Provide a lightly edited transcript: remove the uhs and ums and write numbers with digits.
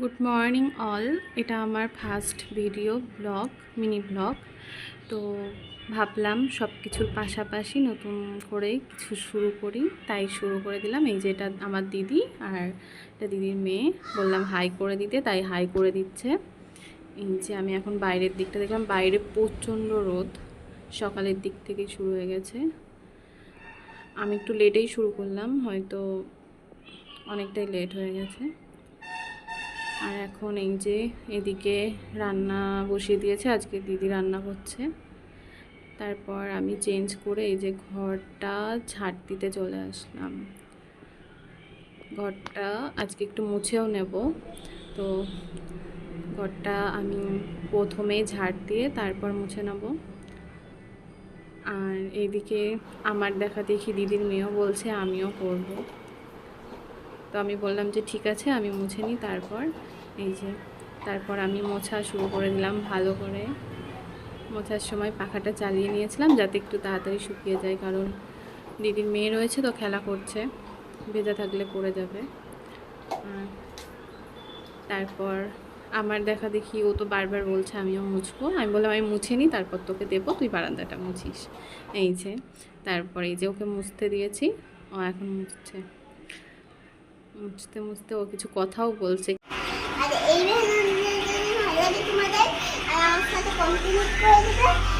Good morning all. এটা আমার first video blog, mini blog. তো ভাবলাম সব কিছুর পাশাপাশি নতুন করে কিছু শুরু করি, তাই শুরু করে দিলাম। এই যে এটা আমার দিদি, আর এটা দিদির মেয়ে। বললাম হাই করে দিতে, তাই হাই করে দিচ্ছে। এই যে আমি এখন বাইরের দিকটা দেখলাম, বাইরে প্রচণ্ড রোদ, সকালের দিক থেকেই শুরু হয়ে গেছে। আমি একটু লেটেই শুরু করলাম, হয়তো অনেকটাই লেট হয়ে গেছে। আর এখন এই যে এদিকে রান্না বসিয়ে দিয়েছে, আজকে দিদি রান্না করছে। তারপর আমি চেঞ্জ করে এই যে ঘরটা ঝাড় দিতে চলে আসলাম। ঘরটা আজকে একটু মুছেও নেব, তো ঘরটা আমি প্রথমেই ঝাড় দিয়ে তারপর মুছে নেব। আর এইদিকে আমার দেখা দেখি দিদির মেয়েও বলছে আমিও করব, তো আমি বললাম যে ঠিক আছে আমি মুছে নিই। তারপর আমি মোছা শুরু করে দিলাম ভালো করে। মোছার সময় পাখাটা চালিয়ে নিয়েছিলাম যাতে একটু তাড়াতাড়ি শুকিয়ে যায়, কারণ দিদির মেয়ে রয়েছে তো খেলা করছে, ভেজা থাকলে পড়ে যাবে। তারপর আমার দেখা দেখি ও তো বারবার বলছে আমিও মুছবো। আমি বললাম আমি মুছে নিই, তারপর তোকে দেবো, তুই বারান্দাটা মুছিস। এই যে তারপর এই যে ওকে মুছতে দিয়েছি, ও এখন মুছছে। মুছতে মুছতে ও কিছু কথাও বলছে। আর এই ভিডিওটি যদি ভালো লাগে তোমাদের আর আমার সাথে কন্টিনিউ করে দেবে।